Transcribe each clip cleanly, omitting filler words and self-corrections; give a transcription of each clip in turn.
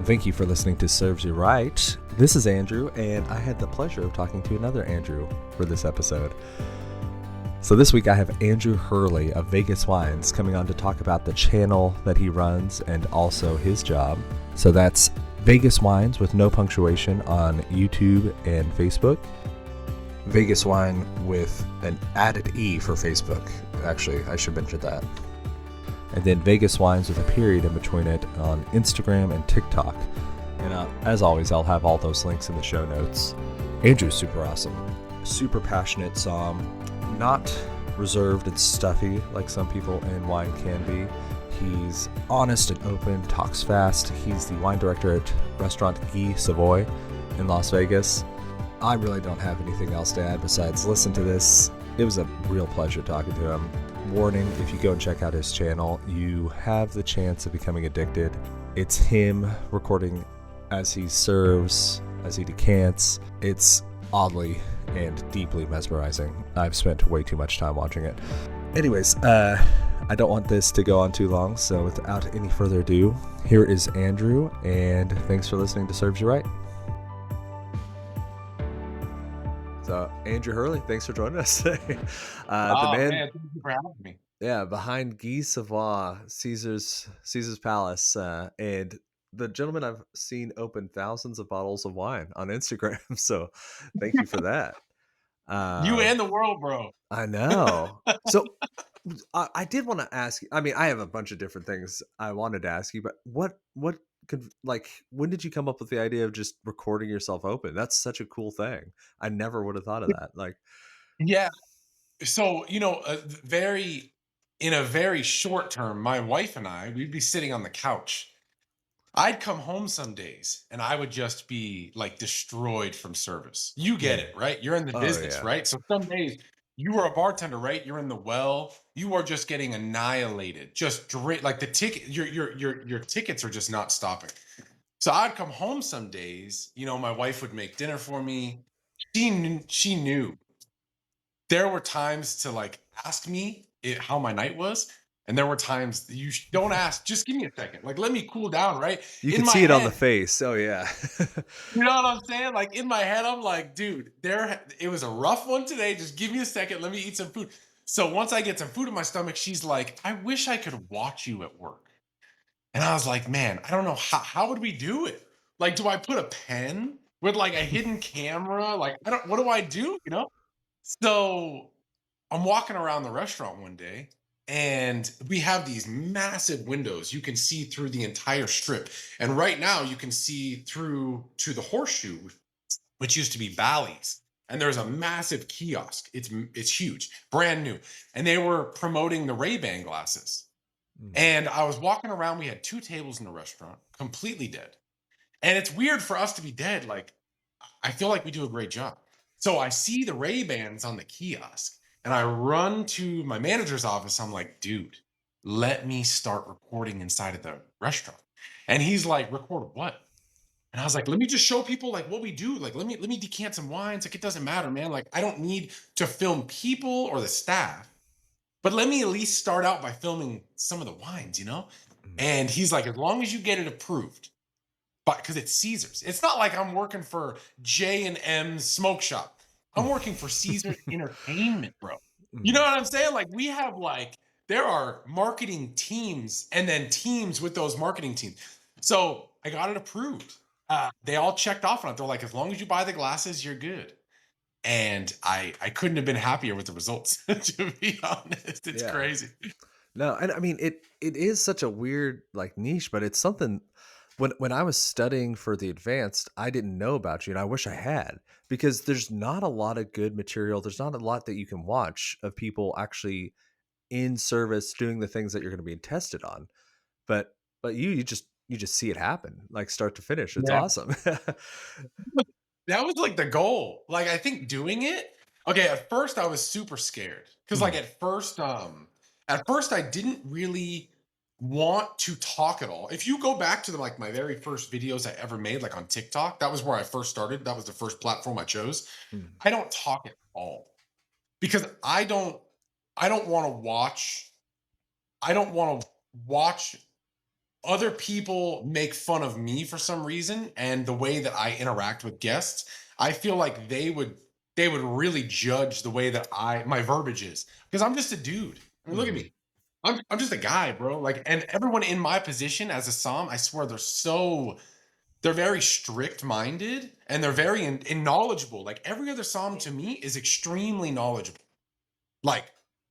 Thank you for listening to Serves You Right. This is Andrew, and I had the pleasure of talking to another Andrew for this episode. So this week I have Andrew Hurley of Vegas.Wines coming on to talk about the channel that he runs and also his job. So that's Vegas.Wines with no punctuation on YouTube and Facebook. Vegas.Wine with an added E for Facebook. Actually, I should mention that. And then Vegas.Wines with a period in between it on Instagram and TikTok. And as always, I'll have all those links in the show notes. Andrew's super awesome. Super passionate somm. Not reserved and stuffy like some people in wine can be. He's honest and open, talks fast. He's the wine director at Restaurant Guy Savoy in Las Vegas. I really don't have anything else to add besides listen to this. It was a real pleasure talking to him. Warning, if you go and check out his channel, you have the chance of becoming addicted. It's him recording as he serves, as he decants. It's oddly and deeply mesmerizing. I've spent way too much time watching it. Anyways, I don't want this to go on too long, so without any further ado, here is Andrew, and thanks for listening to Serves You Right. So, Andrew Hurley, thanks for joining us today. Man, thank you for having me. Yeah, behind Guy Savoy, Caesar's Palace, and the gentleman I've seen open thousands of bottles of wine on Instagram. So, thank you for that. You and the world, bro. I know. So, I did want to ask you. I mean, I have a bunch of different things I wanted to ask you, but what could, like, when did you come up with the idea of just recording yourself open? That's such a cool thing. I never would have thought of that. Like, Yeah. So, in a very short term, my wife and we'd be sitting on the couch. I'd come home some days and I would just be like destroyed from service. You get it, right? You're in the oh business, yeah, right? So some days you were a bartender, right? You're in the well. You are just getting annihilated. Just drink like the ticket. Your tickets are just not stopping. So I'd come home some days. My wife would make dinner for me. She knew. There were times to like ask me how my night was, and there were times that don't ask. Just give me a second. Like let me cool down. Right you in could my see it on the head, face. Oh yeah. you know what I'm saying? Like in my head, I'm like, dude, it was a rough one today. Just give me a second. Let me eat some food. So once I get some food in my stomach, she's like, I wish I could watch you at work. And I was like, man, I don't know how would we do it? Like, do I put a pen with like a hidden camera? Like, what do I do? So I'm walking around the restaurant one day and we have these massive windows. You can see through the entire strip. And right now you can see through to the horseshoe, which used to be Bally's. And there's a massive kiosk. It's huge, brand new. And they were promoting the Ray-Ban glasses. And I was walking around. We had 2 tables in the restaurant, completely dead. And it's weird for us to be dead. Like, I feel like we do a great job. So I see the Ray-Bans on the kiosk and I run to my manager's office. I'm like, dude, let me start recording inside of the restaurant. And he's like, record what? And I was like, let me just show people like what we do. Like, let me decant some wines. Like, it doesn't matter, man. Like, I don't need to film people or the staff, but let me at least start out by filming some of the wines. And he's like, as long as you get it approved, but because it's Caesar's, it's not like I'm working for J&M Smoke Shop. I'm working for Caesar's Entertainment, bro. You know what I'm saying? Like there are marketing teams and then teams with those marketing teams. So I got it approved. They all checked off on it. They're like, as long as you buy the glasses, you're good. And I couldn't have been happier with the results. To be honest, it's Yeah. crazy. No, and I mean it is such a weird like niche, but it's something when I was studying for the advanced, I didn't know about you and I wish I had because there's not a lot of good material. There's not a lot that you can watch of people actually in service doing the things that you're going to be tested on. But you just see it happen like start to finish. It's Yeah. awesome. That was like the goal. Like I think doing it. Okay, at first I was super scared because like at first I didn't really want to talk at all. If you go back to like my very first videos I ever made, like on TikTok, that was where I first started. That was the first platform I chose. I don't talk at all because I don't want to watch. I don't want to watch other people make fun of me for some reason and the way that I interact with guests, I feel like they would really judge the way that my verbiage is because I'm just a dude. I mean, look at Mhm. me. I'm just a guy, bro. Like, and everyone in my position as a som, I swear they're very strict minded and they're very knowledgeable. Like every other som to me is extremely knowledgeable. Like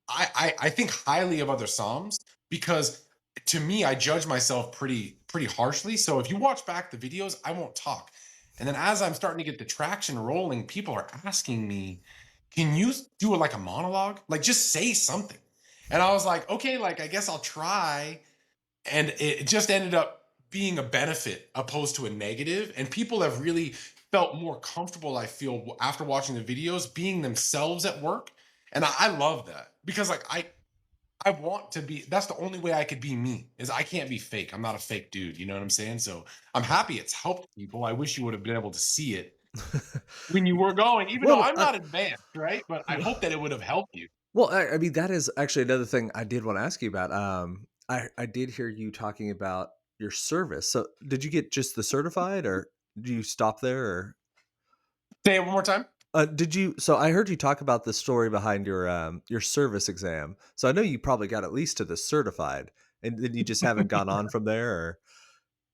I think highly of other somms because to me I judge myself pretty harshly. So if you watch back the videos, I won't talk. And then as I'm starting to get the traction rolling, people are asking me, "Can you do like a monologue? Like just say something." And I was like, "Okay, like I guess I'll try." And it just ended up being a benefit opposed to a negative. And people have really felt more comfortable, I feel, after watching the videos, being themselves at work. And I love that because like I want to be, that's the only way I could be me is I can't be fake. I'm not a fake dude. You know what I'm saying? So I'm happy it's helped people. I wish you would have been able to see it when you were going, even though Well, I'm not advanced, right? But I hope that it would have helped you. well, I mean, that is actually another thing I did want to ask you about. I did hear you talking about your service. So, did you get just the certified, or do you stop there? Or Say it one more time. did you? So, I heard you talk about the story behind your service exam. So, I know you probably got at least to the certified, and then you just haven't gone on from there. Or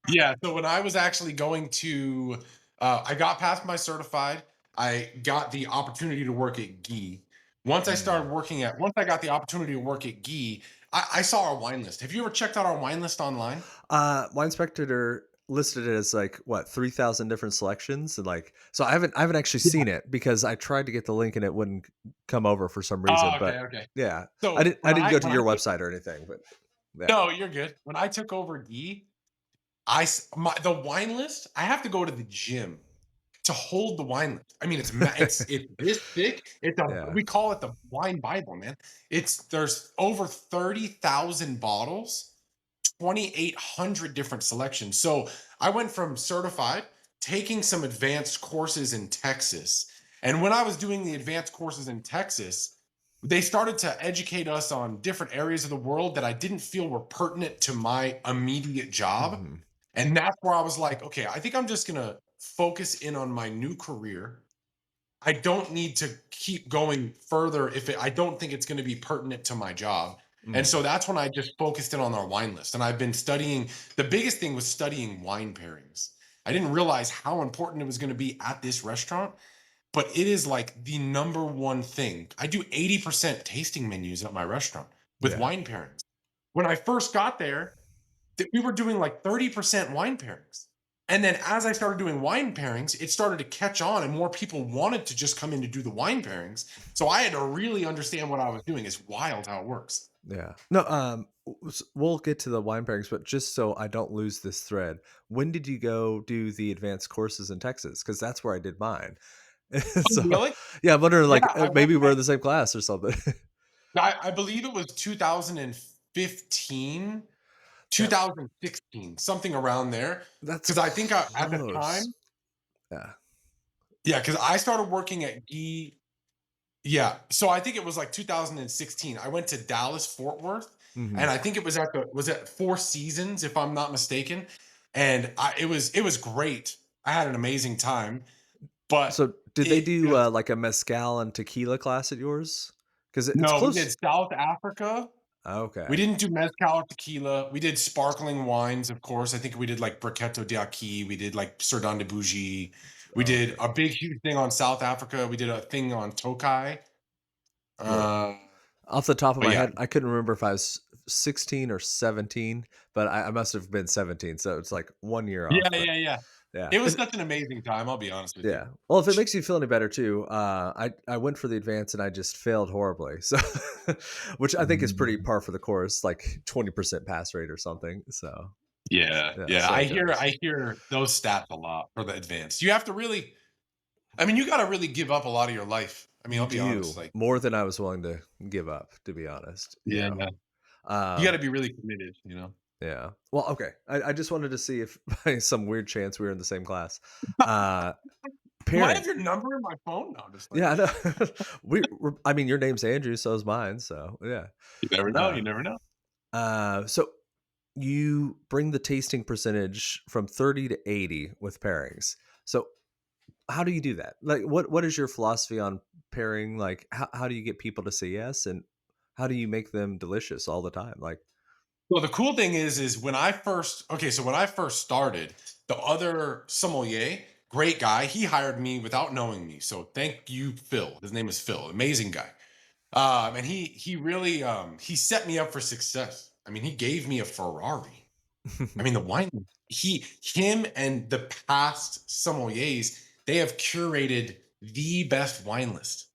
Yeah, so when I was actually going to, I got past my certified. I got the opportunity to work at Gee. Mm. Once I got the opportunity to work at Gee, I saw our wine list. Have you ever checked out our wine list online? Wine Spectator listed it as like what 3,000 different selections, and like so I haven't actually Yeah. seen it because I tried to get the link and it wouldn't come over for some reason. Oh, But okay, okay. yeah, I So didn't I when didn't I go to when I your took website or anything. But yeah, no, you're good. When I took over Gee, the wine list. I have to go to the gym to hold the wine list. I mean, it's this thick. yeah. We call it the wine Bible, man. There's over 30,000 bottles, 2,800 different selections. So I went from certified, taking some advanced courses in Texas. And when I was doing the advanced courses in Texas, they started to educate us on different areas of the world that I didn't feel were pertinent to my immediate job. Mhm. And that's where I was like, okay, I think I'm just going to focus in on my new career. I don't need to keep going further I don't think it's going to be pertinent to my job. And Mhm. so that's when I just focused in on our wine list. And I've been studying, the biggest thing was studying wine pairings. I didn't realize how important it was going to be at this restaurant, but it is like the number one thing. I do 80% tasting menus at my restaurant with Yeah. wine pairings. When I first got there, we were doing like 30% wine pairings. And then as I started doing wine pairings, it started to catch on and more people wanted to just come in to do the wine pairings. So I had to really understand what I was doing. It's wild how it works. Yeah. No, we'll get to the wine pairings, but just so I don't lose this thread, when did you go do the advanced courses in Texas? Because that's where I did mine. Oh, So, really? yeah, I'm wondering, Yeah, like, I went maybe we're back. in the same class or something. I believe it was 2015, That 2016, something around there. that's Because I think at the close. time, Yeah. yeah, because I started working at Gee. Yeah. So I think it was like 2016. I went to Dallas, Fort Worth, Mhm. and I think it was at Four Seasons, if I'm not mistaken. And it was great. I had an amazing time, but So, did they it do, just like, a mezcal and tequila class at yours? Because it's no, we did close. South Africa. We Okay. didn't do mezcal or tequila. We did sparkling wines, of course. I think we did like Brachetto d'Aqui. We did like Sardin de Bougie. We did Okay. a big, huge thing on South Africa. We did a thing on Tokai. Yeah. Uh, Off the top of but my yeah, head, I couldn't remember if I was 16 or 17, but I must have been 17, so it's, like, 1 year yeah, off, but yeah, yeah. yeah. It was such an amazing time, I'll be honest with you. Yeah. Well, if it makes you feel any better too, I went for the advance and I just failed horribly. So, which I think is pretty Mm. par for the course, like 20% pass rate or something. So, Yeah, yeah, yeah, so I it hear goes. I hear those stats a lot for the advanced. You have to really, I mean, you gotta really give up a lot of your life. I mean, You I'll be honest, do like more than I was willing to give up, to be honest. yeah, you Um, gotta be really committed, you know? yeah. Well, okay. I just wanted to see if by some weird chance we were in the same class. Uh, Do I have pairing. your number in my phone? No, I'm just like Yeah, I know. I mean, your name's Andrew, so is mine. So, yeah. you never know, Uh, you never know. so you bring the tasting percentage from 30 to 80 with pairings. So how do you do that? Like what is your philosophy on pairing? Like how do you get people to say yes, and how do you make them delicious all the time? Like Well, the cool thing is when I first started, the other sommelier, great guy, he hired me without knowing me. So thank you, Phil. His name is Phil, amazing guy. And he really he set me up for success. I mean, he gave me a Ferrari. I mean, the wine him and the past sommeliers, they have curated the best wine list,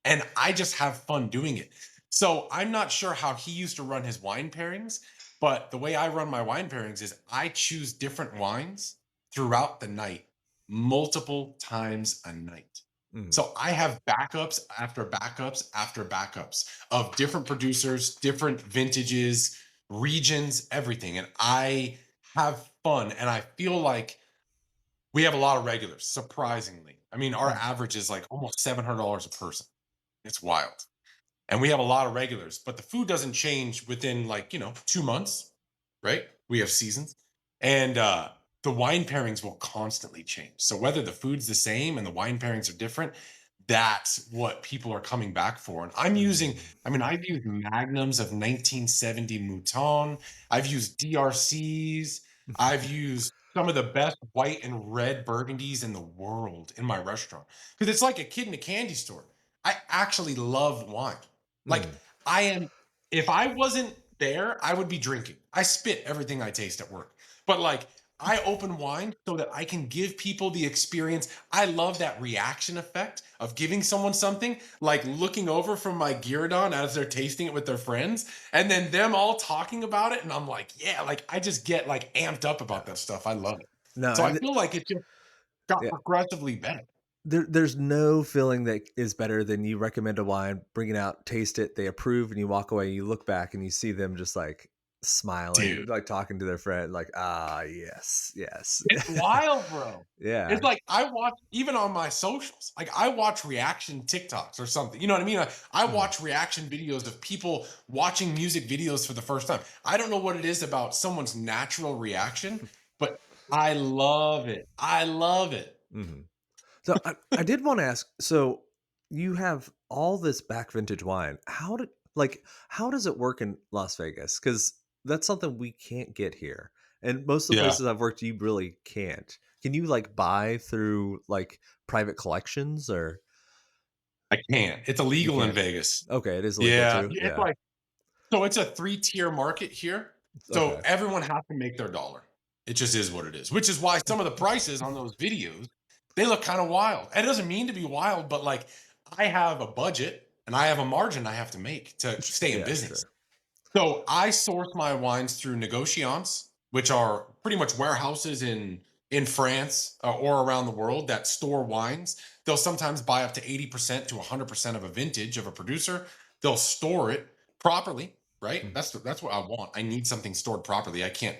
and I just have fun doing it. So I'm not sure how he used to run his wine pairings, but the way I run my wine pairings is I choose different wines throughout the night, multiple times a night. mm, So I have backups after backups after backups of different producers, different vintages, regions, everything. And I have fun, and I feel like we have a lot of regulars, surprisingly. I mean, our mm, average is like almost $700 a person. It's wild. And we have a lot of regulars, but the food doesn't change within, like, 2 months, right? We have seasons. And the wine pairings will constantly change. So whether the food's the same and the wine pairings are different, that's what people are coming back for. And mm. I've used magnums of 1970 Mouton. I've used DRCs. I've used some of the best white and red burgundies in the world in my restaurant, because it's like a kid in a candy store. I actually love wine. Like, Mm. I am if I wasn't there, I would be drinking. I spit everything I taste at work. But like, I open wine so that I can give people the experience. I love that reaction effect of giving someone something, like looking over from my Gyrodon as they're tasting it with their friends, and then them all talking about it. And I'm like, yeah, like I just get like amped up Yeah. about that stuff. I love it. No, So I and feel like it just got yeah, progressively better. there's no feeling that is better than you recommend a wine, bring it out, taste it, they approve, and you walk away. You look back and you see them just like smiling, Dude, like talking to their friend, like yes, yes, it's wild, bro. It's yeah. like I watch even on my socials, like I watch reaction TikToks or something. You know what I mean? I Mm. watch reaction videos of people watching music videos for the first time. I don't know what it is about someone's natural reaction, but I love it. I love it. Mhm. So I did want to ask. So you have all this back vintage wine. How does it work in Las Vegas? Because that's something we can't get here, and most of the Yeah, places I've worked, you really can't. Can you like buy through like private collections, or I can't. It's you illegal in can't? Vegas. Okay, it is illegal Yeah, too. it's Yeah. like so it's a three-tier market here. So Okay. everyone has to make their dollar. It just is what it is, which is why some of the prices on those videos, they look kind of wild. And it doesn't mean to be wild, but like I have a budget and I have a margin I have to make to stay in Yeah. business. Sure. So I source my wines through negociants, which are pretty much warehouses in France or around the world that store wines. They'll sometimes buy up to 80% to 100% of a vintage of a producer. They'll store it properly, right? Mhm. That's what I want. I need something stored properly. I can't,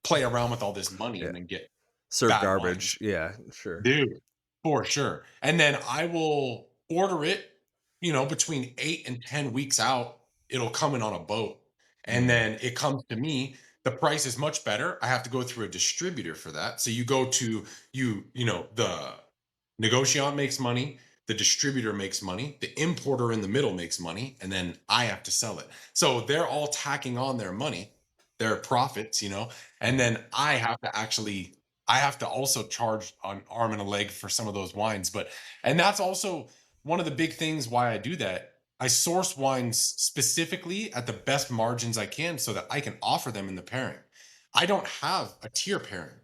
play around with all this money Yeah. and then get Serve bad wine. garbage. Yeah. Sure. Dude, for sure. And then I will order it, between 8 and 10 weeks out. It'll come in on a boat. And Mm. then it comes to me. The price is much better. I have to go through a distributor for that. So you go to the negotiant makes money, the distributor makes money, the importer in the middle makes money, and then I have to sell it. So they're all tacking on their money, their profits, and Mhm. then I have to also charge an arm and a leg for some of those wines. And that's also one of the big things why I do that. I source wines specifically at the best margins I can so that I can offer them in the pairing. I don't have a tier pairing.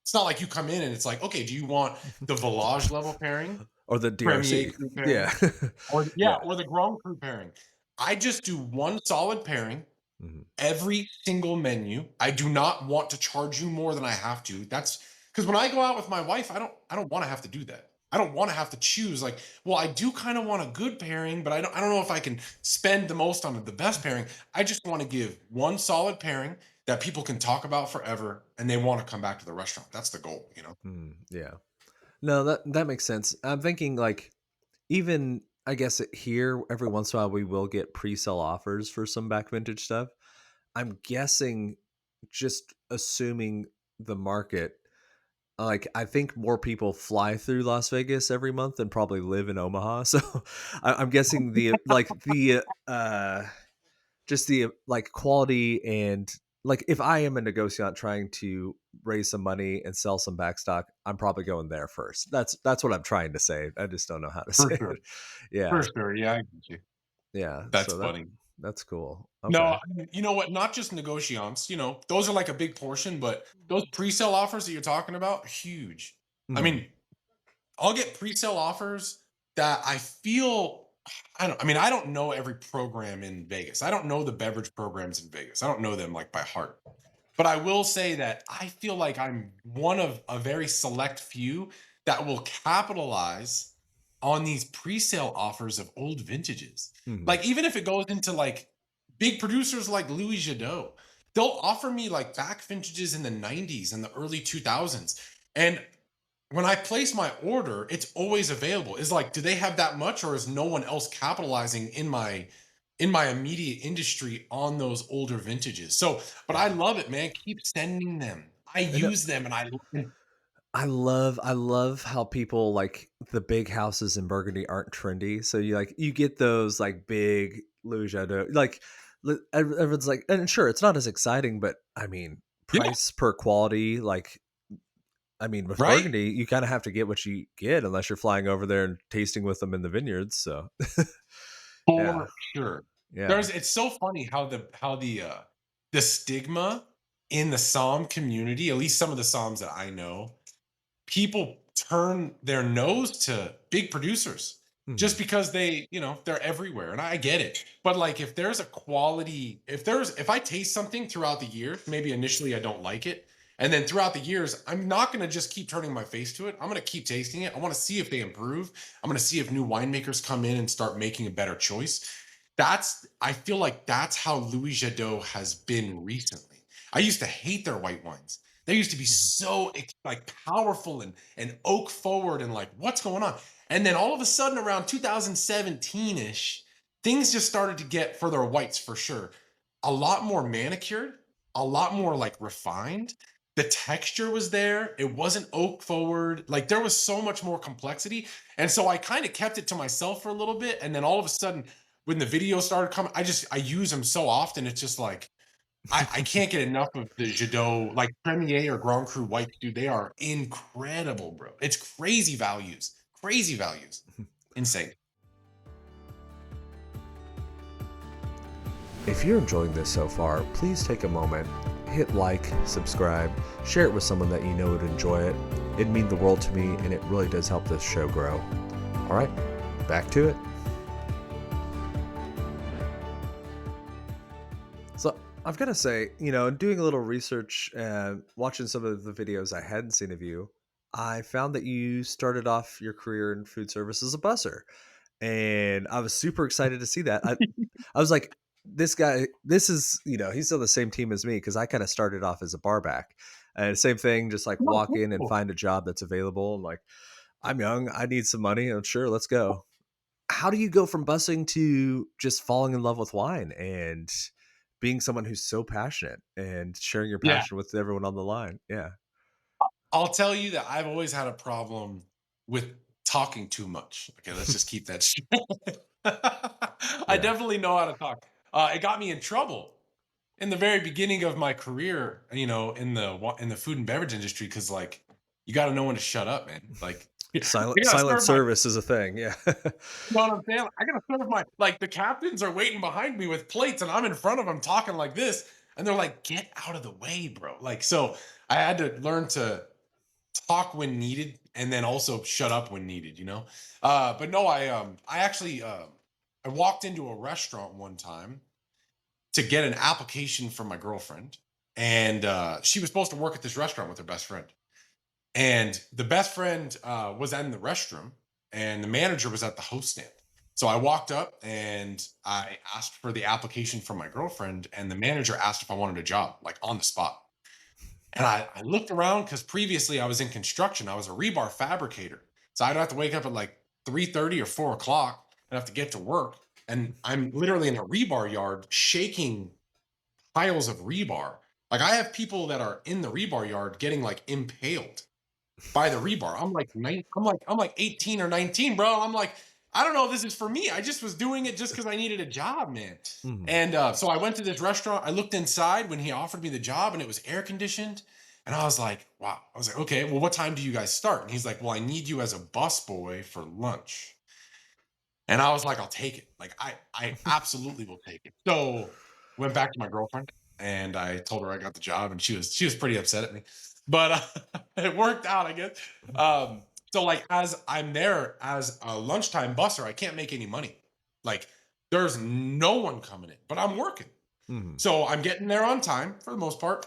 It's not like you come in and it's like, okay, do you want the Village level pairing, Or the Premier DRC. Cru Yeah. pairing, or yeah, Yeah. or the Grand Cru pairing? I just do one solid pairing Mhm. every single menu. I do not want to charge you more than I have to. That's because when I go out with my wife, I don't want to have to do that. I don't want to have to choose like, well, I do kind of want a good pairing, but I don't know if I can spend the most on the best pairing. I just want to give one solid pairing that people can talk about forever and they want to come back to the restaurant. That's the goal. Mm. Yeah. No, that makes sense. I'm thinking like even I guess here every once in a while we will get pre-sale offers for some back vintage stuff. I'm guessing just assuming the market, like, I think more people fly through Las Vegas every month than probably live in Omaha, so I'm guessing just the, like, quality and like, if I am a negociant trying to raise some money and sell some backstock, I'm probably going there first. That's what I'm trying to say. I just don't know how to For say sure. it. Yeah, For sure. Yeah, I get you. yeah, That's so funny. that's cool. No, Okay. I mean, you know what? Not just negotiants, those are like a big portion, but those pre-sale offers that you're talking about, huge. I Mhm, mean, I'll get pre-sale offers that I feel I don't know every program in Vegas. I don't know the beverage programs in Vegas. I don't know them like by heart. But I will say that I feel like I'm one of a very select few that will capitalize on these pre-sale offers of old vintages. mhm. Like even if it goes into like big producers like Louis Jadot, they'll offer me like back vintages in the 90s and the early 2000s. And when I place my order, it's always available. Is like, do they have that much, or is no one else capitalizing in my immediate industry on those older vintages? So, but I Yeah. love it, man. Keep sending them. I And use them, and I love how people like the big houses in Burgundy aren't trendy. So you get those like big Louis Jadot, like everyone's like, and sure, it's not as exciting, but I mean, yeah, price per quality, like I mean, with right Burgundy, you kind of have to get what you get unless you're flying over there and tasting with them in the vineyards. So yeah, for sure. yeah. It's so funny how the stigma in the Somm community, at least some of the Somms that I know, people turn their nose to big producers Mhm. just because they're everywhere, and I get it. But like if there's a quality, if I taste something throughout the year, maybe initially I don't like it, and then throughout the years I'm not going to just keep turning my face to it. I'm going to keep tasting it. I want to see if they improve. I'm going to see if new winemakers come in and start making a better choice. That's I feel like that's how Louis Jadot has been recently. I used to hate their white wines. They used to be Mhm. so like powerful and oak forward and like what's going on? And then all of a sudden around 2017-ish, things just started to get for their whites for sure. A lot more manicured, a lot more like refined. The texture was there. It wasn't oak forward. Like there was so much more complexity. And so I kind of kept it to myself for a little bit. And then all of a sudden, when the video started coming, I use them so often. It's just like I can't get enough of the Jadot, like Premier or Grand Cru whites, dude. They are incredible, bro. It's crazy values. Crazy values. Insane. If you're enjoying this so far, please take a moment, hit like, subscribe, share it with someone that you know would enjoy it. It'd mean the world to me, and it really does help this show grow. All right, back to it. So I've got to say, doing a little research and watching some of the videos I hadn't seen of you, I found that you started off your career in food service as a busser, and I was super excited to see that. I was like, this guy, this is, he's on the same team as me because I kind of started off as a bar back. And same thing, just like Oh, walk in and cool. find a job that's available. And like, I'm young, I need some money. And sure, let's go. How do you go from bussing to just falling in love with wine and being someone who's so passionate and sharing your Yeah. passion with everyone on the line? Yeah. I'll tell you that I've always had a problem with talking too much. Okay, let's just keep that straight. I Yeah. definitely know how to talk. It got me in trouble in the very beginning of my career, in the food and beverage industry, because like you got to know when to shut up, man. Like Silent I gotta silent serve my service is a thing. Yeah. You know what I'm saying? I gotta serve my like the captains are waiting behind me with plates, and I'm in front of them talking like this, and they're like, "Get out of the way, bro!" Like, so I had to learn to talk when needed, and then also shut up when needed. But no, I actually I walked into a restaurant one time to get an application from my girlfriend, and she was supposed to work at this restaurant with her best friend. And the best friend was in the restroom, and the manager was at the host stand. So I walked up and I asked for the application from my girlfriend, and the manager asked if I wanted a job, like on the spot. And I looked around because previously I was in construction. I was a rebar fabricator. So I'd have to wake up at like 3:30 or 4 o'clock and have to get to work. And I'm literally in a rebar yard shaking piles of rebar Like I have people that are in the rebar yard getting like impaled by the rebar. I'm like 18 or 19, bro. I'm like, I don't know if this is for me. I just was doing it just because I needed a job, man. Mhm. And so I went to this restaurant. I looked inside when he offered me the job, and it was air conditioned. And I was like, wow. I was like, okay, well, what time do you guys start? And he's like, well, I need you as a busboy for lunch. And I was like, I'll take it. Like, I absolutely will take it. So went back to my girlfriend and I told her I got the job, and she was pretty upset at me. But it worked out, I guess. So like as I'm there as a lunchtime busser, I can't make any money. Like there's no one coming in, but I'm working. Mhm. So I'm getting there on time for the most part.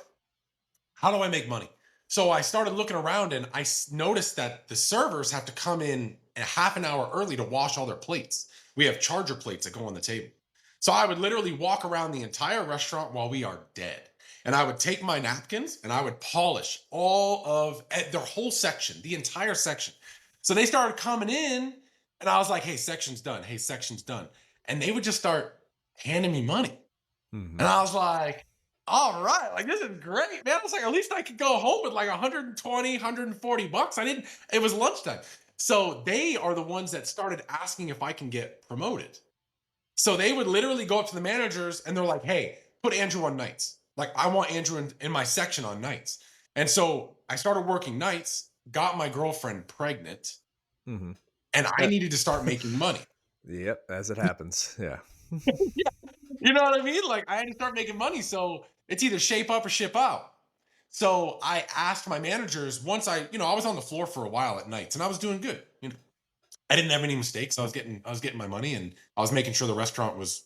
How do I make money? So I started looking around, and noticed that the servers have to come in a half an hour early to wash all their plates. We have charger plates that go on the table. So I would literally walk around the entire restaurant while we are dead. And I would take my napkins and I would polish all of their whole section, the entire section. So they started coming in, and I was like, hey, section's done. Hey, section's done. And they would just start handing me money. And Mhm. I was like, all right, like this is great, man. I was like, at least I could go home with like 120, 140 bucks. It was lunchtime. So they are the ones that started asking if I can get promoted. So they would literally go up to the managers and they're like, hey, put Andrew on nights. Like, I want Andrew in my section on nights. And so I started working nights, got my girlfriend pregnant, Mhm. and I Uh, needed to start making money. yep, as it happens. Yeah. You know what I mean? Like I had to start making money. So it's either shape up or ship out. So I asked my managers once I was on the floor for a while at nights and I was doing good. I didn't have any mistakes. I was getting my money and I was making sure the restaurant was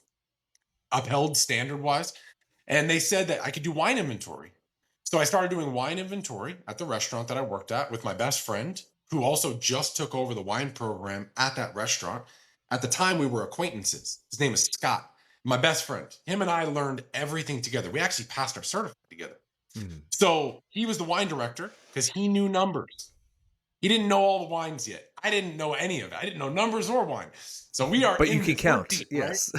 upheld standard wise. And they said that I could do wine inventory. So I started doing wine inventory at the restaurant that I worked at with my best friend, who also just took over the wine program at that restaurant. At the time, we were acquaintances. His name is Scott, my best friend. Him and I learned everything together. We actually passed our certificate together. Mhm. So he was the wine director because he knew numbers. He didn't know all the wines yet. I didn't know any of it. I didn't know numbers or wine. So we are But you in can this. We're count. deep, right? Yes.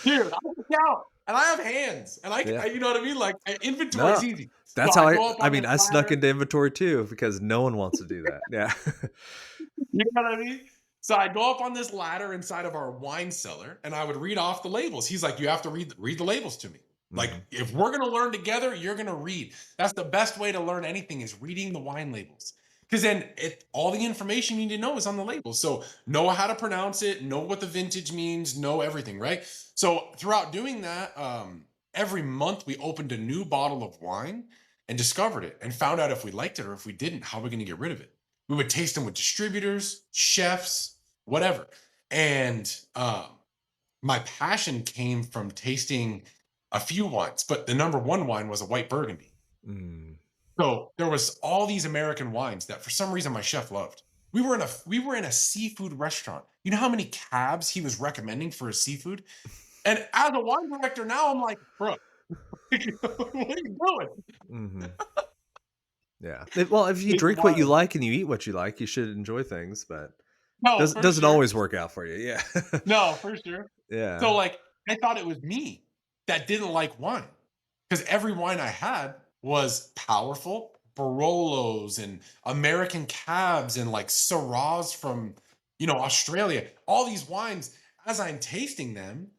Dude, I can count, and I have hands, and Yeah. you know what I mean? Like inventory No, is easy. So that's how I go up I on mean, this I snuck ladder. into inventory too because no one wants to do that. Yeah. You know what I mean? So I go up on this ladder inside of our wine cellar, and I would read off the labels. He's like, "You have to read the labels to me. Like, Mhm. if we're gonna learn together, you're gonna read. That's the best way to learn anything is reading the wine labels." Because then all the information you need to know is on the labels. So know how to pronounce it, know what the vintage means, know everything, right? So throughout doing that, every month we opened a new bottle of wine and discovered it and found out if we liked it or if we didn't, how we're going to get rid of it. We would taste them with distributors, chefs, whatever. And my passion came from tasting a few wines, but the number one wine was a white Burgundy. Mm. So there was all these American wines that for some reason my chef loved. We were in a seafood restaurant. You know how many cabs he was recommending for his seafood? And as a wine director now, I'm like, bro, what are you doing? Mhm. Yeah. Well, if you It's drink what you wild. like and you eat what you like, you should enjoy things, but No, for doesn't sure. always work out for you. Yeah. No, for sure. Yeah. So like I thought it was me that didn't like wine because every wine I had was powerful Barolos and American cabs and like Syrahs from Australia. All these wines, as I'm tasting them,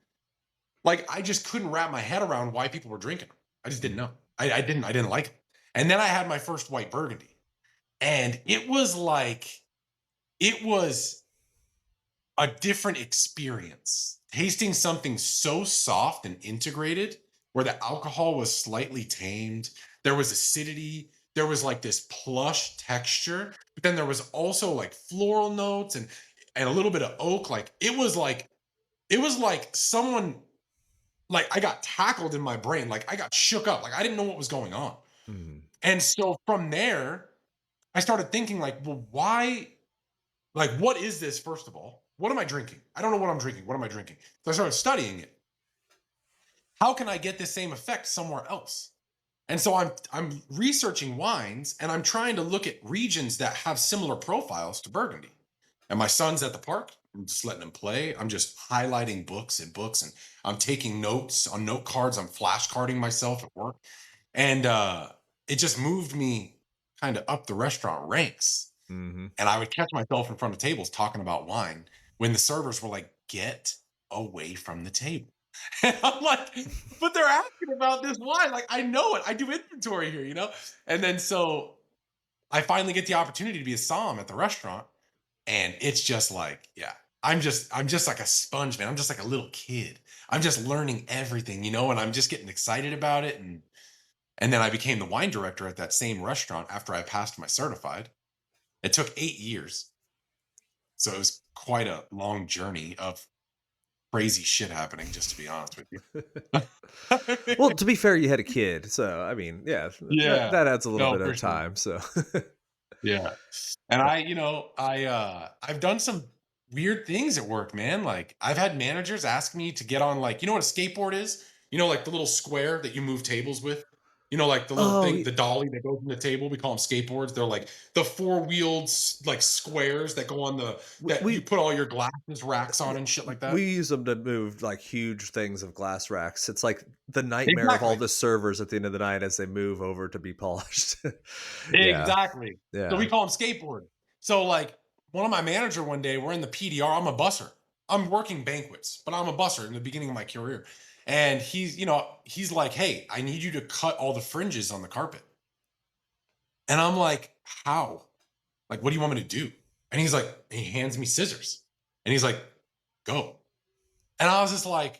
like I just couldn't wrap my head around why people were drinking them. I just didn't know. I didn't like it. And then I had my first white Burgundy, and it was a different experience. Tasting something so soft and integrated where the alcohol was slightly tamed, there was acidity, there was like this plush texture, but then there was also like floral notes and a little bit of oak. Like it was like someone like I got tackled in my brain, like I got shook up, like I didn't know what was going on. Mhm. And so from there, I started thinking like, well, why like, what is this, first of all? What am I drinking? I don't know what I'm drinking. What am I drinking? So I started studying it. How can I get the same effect somewhere else? And so I'm researching wines and I'm trying to look at regions that have similar profiles to Burgundy. And my son's at the park. I'm just letting him play. I'm just highlighting books and books and I'm taking notes on note cards. I'm flashcarding myself at work. And it just moved me kind of up the restaurant ranks. Hmm. And I would catch myself in front of tables talking about wine when the servers were like, "Get away from the table." And I'm like, "But they're asking about this wine. Like, I know it. I do inventory here, you know?" And then so I finally get the opportunity to be a somm at the restaurant. And it's just like, yeah, I'm just like a sponge, man. I'm just like a little kid. I'm just learning everything, and I'm just getting excited about it. And then I became the wine director at that same restaurant after I passed my certified. It took 8 years. So it was quite a long journey of crazy shit happening, just to be honest with you. Well, to be fair, you had a kid, so I mean, yeah, that Yeah. that adds a little No, bit for of sure. time. So, Yeah. And I've done some weird things at work, man. Like I've had managers ask me to get on, like, you know what a skateboard is? Like the little square that you move tables with? Like the little oh, thing, the dolly that goes in the table. We call them skateboards. They're like the four-wheeled like squares that go on that you we put all your glasses racks on yeah, and shit like that. we use them to move like huge things of glass racks. It's like the nightmare of all Exactly. the servers at the end of the night as they move over to be polished. Yeah, Exactly. So we yeah. call them skateboard. So like one of my manager one day, we're in the PDR. I'm a busser. I'm working banquets, but I'm a busser in the beginning of my career. And he's like, "Hey, I need you to cut all the fringes on the carpet." And I'm like, "How? Like, what do you want me to do?" And he's like, he hands me scissors. And he's like, "Go." And I was just like,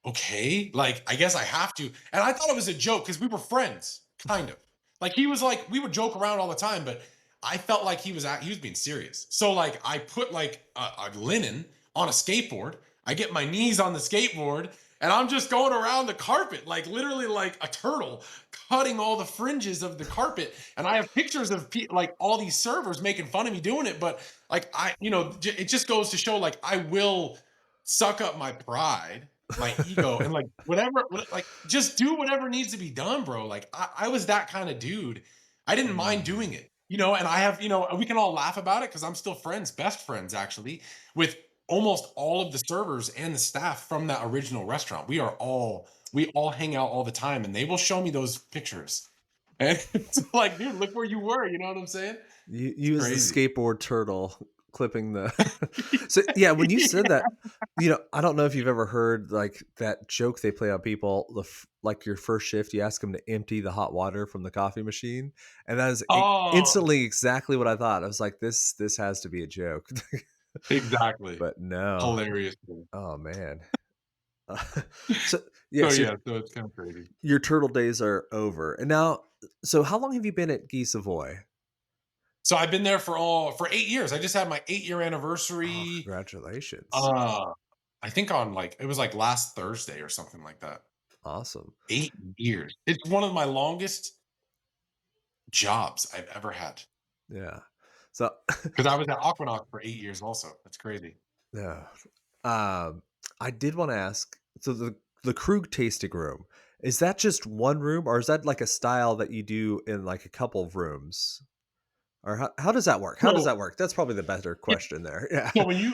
"Okay, like I guess I have to." And I thought it was a joke because we were friends, kind of. Like he was like we would joke around all the time, but I felt like he was being serious. So like I put like a linen on a skateboard. I get my knees on the skateboard, and I'm just going around the carpet, like literally like a turtle, cutting all the fringes of the carpet. And I have pictures of like all these servers making fun of me doing it, but like it just goes to show like I will suck up my pride, my ego, and like like just do whatever needs to be done, bro. Like I was that kind of dude. I didn't mind Mm. doing it, and I have, we can all laugh about it because I'm still friends, best friends actually, with almost all of the servers and the staff from that original restaurant. We all hang out all the time, and they will show me those pictures. And it's like, dude, look where you were. You know what I'm saying? It's You as the crazy. skateboard turtle clipping the so yeah, when you said that, I don't know if you've ever heard like that joke they play on people, like your first shift, you ask them to empty the hot water from the coffee machine, and that is Oh, instantly exactly what I thought. I was like, this has to be a joke, exactly. but no. Hilarious. Oh man. Uh, so yeah, So so yeah, so it's kind of crazy. your turtle days are over, and now. So how long have you been at Guy Savoy? So I've been there for 8 years. I just had my 8-year Oh, anniversary. congratulations! Uh, I think on like it was like last Thursday or something like that. Awesome. 8 years. It's one of my longest jobs I've ever had Yeah. So, because I was at Aquanaut for 8 years. Also, that's crazy. yeah. Um, I did want to ask. So the Krug tasting room, is that just one room, or is that like a style that you do in like a couple of rooms, or how does that work? How does So, that work? That's probably the better yeah, question there. Yeah. so when you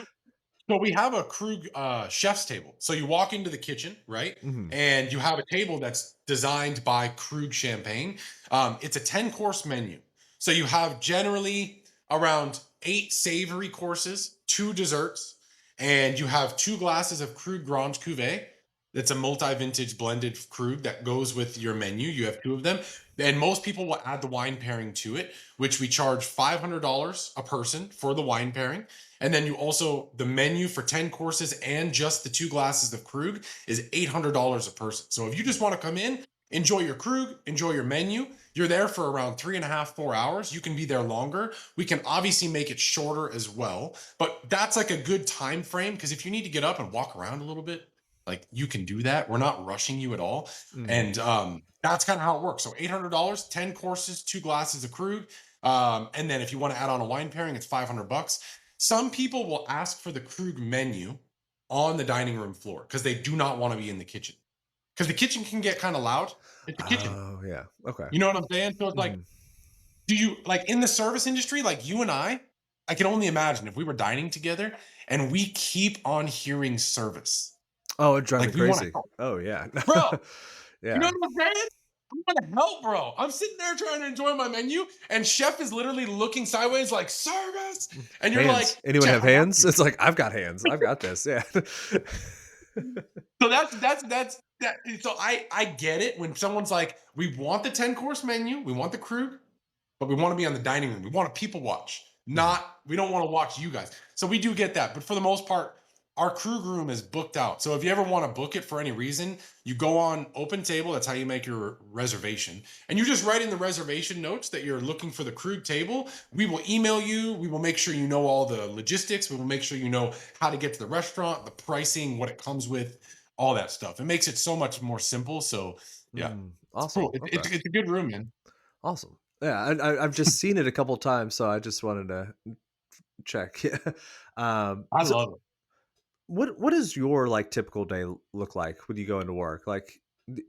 So we have a Krug chef's table. So you walk into the kitchen, right? Hmm. And you have a table that's designed by Krug Champagne. It's a 10-course menu. So you have generally around 8 savory courses, 2 desserts, and you have 2 glasses of Krug Grand Cuvée. That's a multi-vintage blended Krug that goes with your menu. You have 2 of them. And most people will add the wine pairing to it, which we charge $500 a person for the wine pairing. And then you also, the menu for 10 courses and just the 2 glasses of Krug is $800 a person. So if you just want to come in, enjoy your Krug, enjoy your menu, you're there for around 3.5, 4 hours. You can be there longer. We can obviously make it shorter as well, but that's like a good time frame because if you need to get up and walk around a little bit, like you can do that. We're not rushing you at all. Hmm. And that's kind of how it works. So $800, 10 courses, 2 glasses of Krug. And then if you want to add on a wine pairing, it's $500. Some people will ask for the Krug menu on the dining room floor because they do not want to be in the kitchen. Because the kitchen can get kind of loud. It's a kitchen. Oh, yeah. Okay. You know what I'm saying? So it's like, Hmm. do you like in the service industry, like you and I can only imagine if we were dining together and we keep on hearing service. Oh, it drive me Like we want to crazy. help. Oh, yeah. Bro, you know Yeah. what I'm saying? I'm gonna help, bro. I'm sitting there trying to enjoy my menu, and chef is literally looking sideways like service, and you're Hands. like, Anyone chef, have I got hands? you. It's like, I've got hands. I've got this. Yeah. So that's that. So I get it when someone's like, we want the 10-course menu, we want the crew, but we want to be on the dining room. We want to people watch, Mhm. not we don't want to watch you guys. So we do get that, but for the most part, our crew room is booked out. So if you ever want to book it for any reason, you go on Open Table. That's how you make your reservation, and you just write in the reservation notes that you're looking for the crew table. We will email you. We will make sure you know all the logistics. We will make sure you know how to get to the restaurant, the pricing, what it comes with, all that stuff. It makes it so much more simple. So yeah, it's Awesome. cool. It, Okay. it's a good room, man. Awesome. Yeah, I've just seen it a couple times, so I just wanted to check. Yeah. I So love it. what does your like typical day look like when you go into work? Like,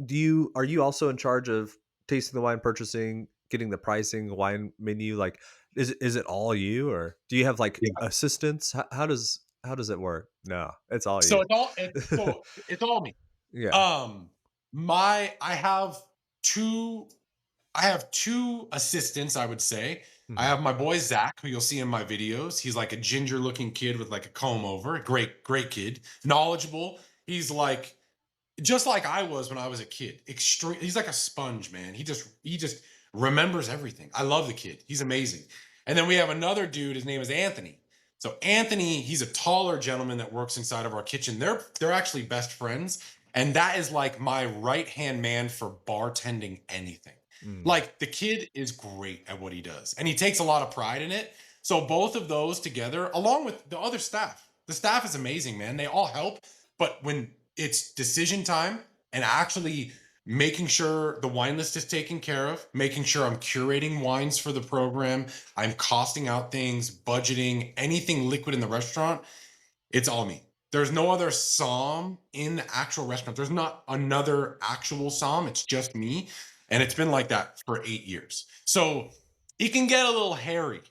do you are you also in charge of tasting the wine, purchasing, getting the pricing, wine menu? Like, is it all you, or do you have like Yeah. assistants? How does it work? No, it's all So you. it's all me. Yeah. Um, my two I have two assistants, I would say. I Hmm. have my boy Zach, who you'll see in my videos. He's like a ginger looking kid with like a comb over. Great kid. Knowledgeable. He's like just like I was when I was a kid. Extreme. He's like a sponge, man. He just remembers everything. I love the kid. He's amazing. And then we have another dude. His name is Anthony. So Anthony, he's a taller gentleman that works inside of our kitchen. They're actually best friends, and that is like my right hand man for bartending anything. Mm, Like the kid is great at what he does, and he takes a lot of pride in it. So both of those together, along with the other staff, the staff is amazing, man. They all help. But when it's decision time and actually making sure the wine list is taken care of, making sure I'm curating wines for the program, I'm costing out things, budgeting, anything liquid in the restaurant, it's all me. There's no other som in the actual restaurant. There's not another actual som. It's just me. And it's been like that for 8 years. So it can get a little hairy.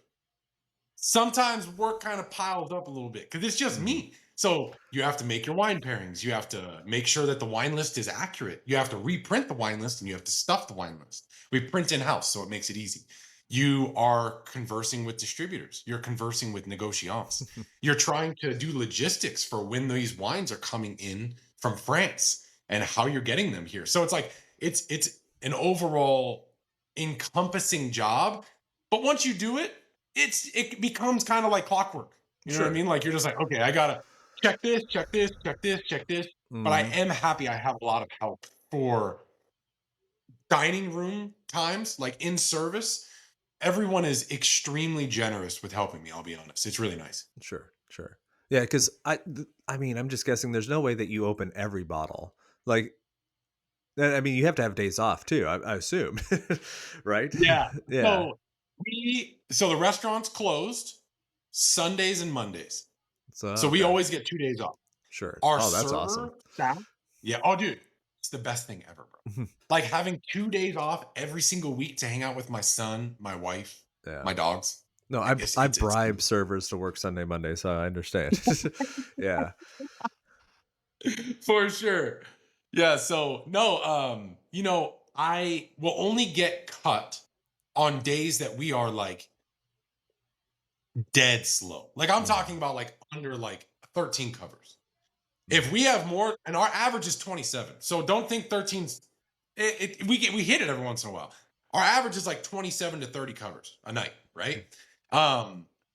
Sometimes work kind of piles up a little bit because it's just mm, me. So you have to make your wine pairings. You have to make sure that the wine list is accurate. You have to reprint the wine list and you have to stuff the wine list. We print in house, so it makes it easy. You are conversing with distributors. You're conversing with negociants. You're trying to do logistics for when these wines are coming in from France and how you're getting them here. So it's like it's an overall encompassing job. But once you do it, it becomes kind of like clockwork. You know what I sure. mean? Like you're just like, okay, I gotta check this, check this, check this, check this. But I Hmm. am happy I have a lot of help for dining room times, like in service. Everyone is extremely generous with helping me. I'll be honest. It's really nice. Sure. Sure. Yeah, because I mean, I'm just guessing. There's no way that you open every bottle. Like, I mean, you have to have days off too. I assume, right? Yeah. Yeah. So the restaurant's closed Sundays and Mondays. So So we okay. always get 2 days off. Sure. Our Oh, that's awesome. server staff, yeah. Oh, dude, it's the best thing ever, bro. Like having 2 days off every single week to hang out with my son, my wife, Yeah. my dogs. No, Like I it's bribe servers to work Sunday, Monday, so I understand. Yeah. for sure. Yeah. So no, I will only get cut on days that we are like dead slow. Like I'm Mm, talking about like under like 13 covers. mm, If we have more, and our average is 27, so don't think 13's. We hit it every once in a while. Our average is like 27 to 30 covers a night, mm, right?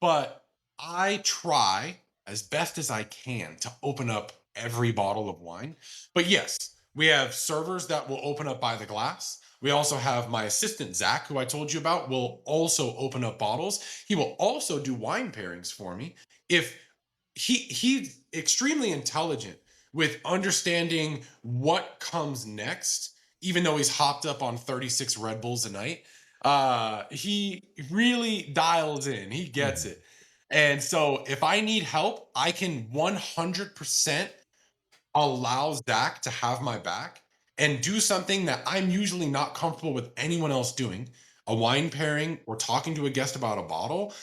But I try as best as I can to open up every bottle of wine. But yes, we have servers that will open up by the glass. We also have my assistant Zach, who I told you about, will also open up bottles. He will also do wine pairings for me if he's extremely intelligent with understanding what comes next, even though he's hopped up on 36 Red Bulls a night. He really dials in, he gets mhm, it. And so if I need help, I can 100% allow Zach to have my back and do something that I'm usually not comfortable with anyone else doing, a wine pairing or talking to a guest about a bottle.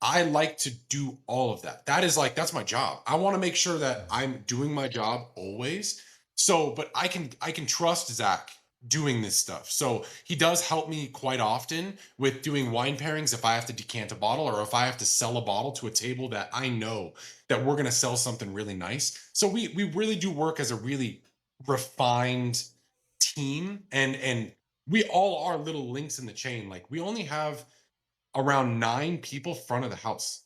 I like to do all of that. That's my job. I want to make sure that mhm. I'm doing my job always. So, but I can trust Zach doing this stuff. So he does help me quite often with doing wine pairings if I have to decant a bottle or if I have to sell a bottle to a table that I know that we're going to sell something really nice. So we really do work as a really refined team, and we all are little links in the chain. Like we only have around 9 people front of the house.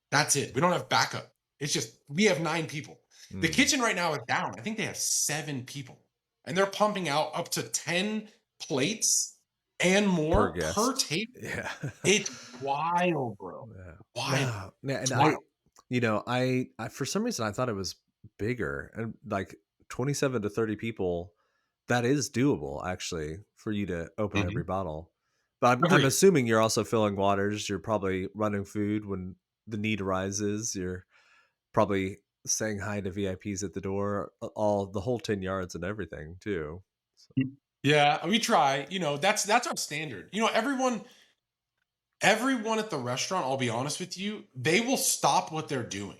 That's it. We don't have backup. It's just we have 9 people. The Mm. kitchen right now is down. I think they have 7 people. And they're pumping out up to 10 plates and Per more per guest. table. Yeah. It's wild, bro. Yeah. Wild. No, yeah, It's and wild. I for some reason I thought it was bigger, and like 27 to 30 people, that is doable actually for you to open every Mhm. bottle. But I'm Agreed. assuming you're also filling waters. You're probably running food when the need arises. You're probably saying hi to VIPs at the door, all the whole 10 yards and everything too. So, Yeah, we try. That's our standard. Everyone at the restaurant, I'll be honest with you, they will stop what they're doing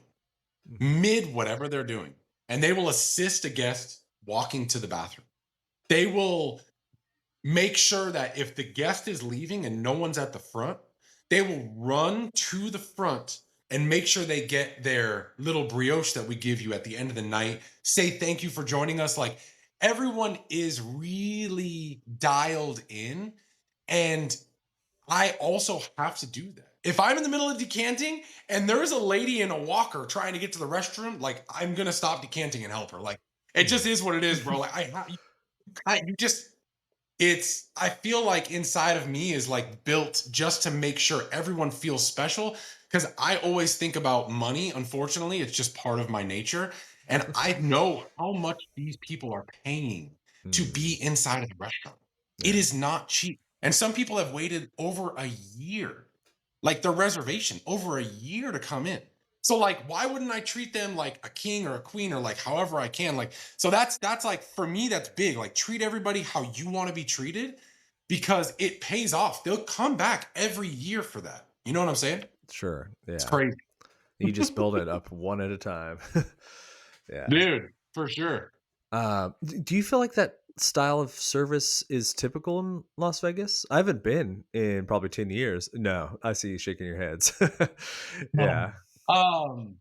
mhm. mid whatever they're doing, and they will assist a guest walking to the bathroom. They will make sure that if the guest is leaving and no one's at the front, they will run to the front and make sure they get their little brioche that we give you at the end of the night. Say thank you for joining us. Like everyone is really dialed in. And I also have to do that. If I'm in the middle of decanting and there's a lady in a walker trying to get to the restroom, like I'm gonna stop decanting and help her. Like it just is what it is, bro. Like you just I feel like inside of me is like built just to make sure everyone feels special because I always think about money. Unfortunately, it's just part of my nature. And I know how much these people are paying to Mm, be inside of the restaurant. It yeah, is not cheap. And some people have waited over a year, like their reservation, over a year to come in. So like why wouldn't I treat them like a king or a queen or like however I can? Like so that's like for me that's big. Like treat everybody how you want to be treated because it pays off. They'll come back every year for that. You know what I'm saying? sure. It's Yeah. crazy. You just build it up one at a time. Yeah. Dude, for sure. Do you feel like that style of service is typical in Las Vegas? I haven't been in probably 10 years. No, I see you shaking your heads. No. Yeah. Um,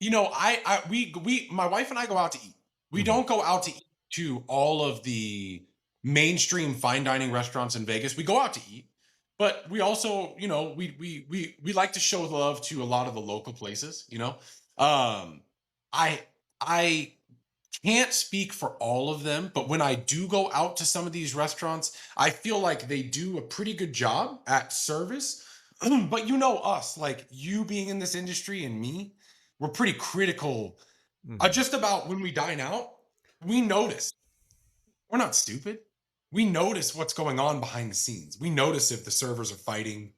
I we my wife and I go out to eat. We Mhm. don't go out to eat to all of the mainstream fine dining restaurants in Vegas. We go out to eat, but we also, we like to show love to a lot of the local places. I I can't speak for all of them, but when I do go out to some of these restaurants, I feel like they do a pretty good job at service. But you know us, like you being in this industry and me, we're pretty critical Mhm. just about when we dine out. We notice. We're not stupid. We notice what's going on behind the scenes. We notice if the servers are fighting.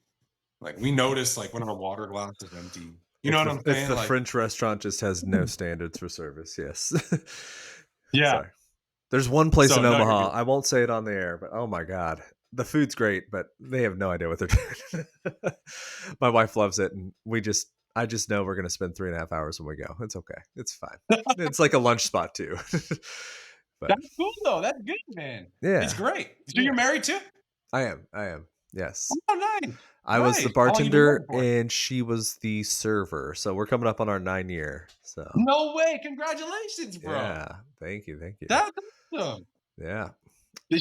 Like we notice like when our water glass is empty. You know If what the I'm if saying? the Like, French restaurant just has no standards for service, yes. yeah. Sorry. There's one place So in no, you're Omaha, good. I won't say it on the air, but oh my god. The food's great, but they have no idea what they're doing. My wife loves it, and I just know we're gonna spend 3.5 hours when we go. It's okay. It's fine. It's like a lunch spot too. But That's cool though. That's good, man. It's yeah. great. So you're Yeah. married too? I am. I am. Yes. Oh, nice. I was the Nice. How long you been bartender married for? and she was the server. So we're coming up on our 9 year. So No way. Congratulations, bro. yeah. Thank you. Thank you. That's awesome. Yeah.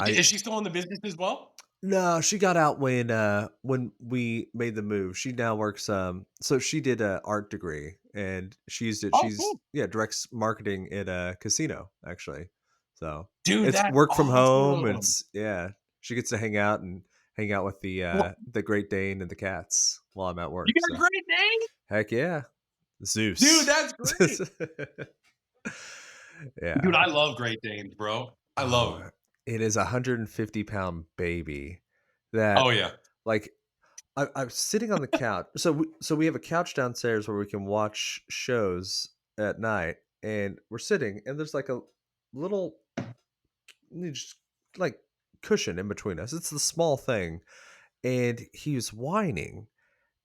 I Is she still in the business as well? No, she got out when we made the move. She now works so she did a art degree and she used it. Oh, She's cool. yeah, directs marketing at a casino actually. So Dude, it's that's work from home. awesome. It's yeah. She gets to hang out with Well, the Great Dane and the cats while I'm at you work. got a So great name? heck yeah. Dude, Zeus. that's great. Dude, Yeah. I love Great Danes, bro. I love them. Oh, it is a 150-pound baby that Oh, yeah. like I'm sitting on the couch. So we have a couch downstairs where we can watch shows at night, and we're sitting, and there's like a little just like cushion in between us. It's the small thing, and he was whining,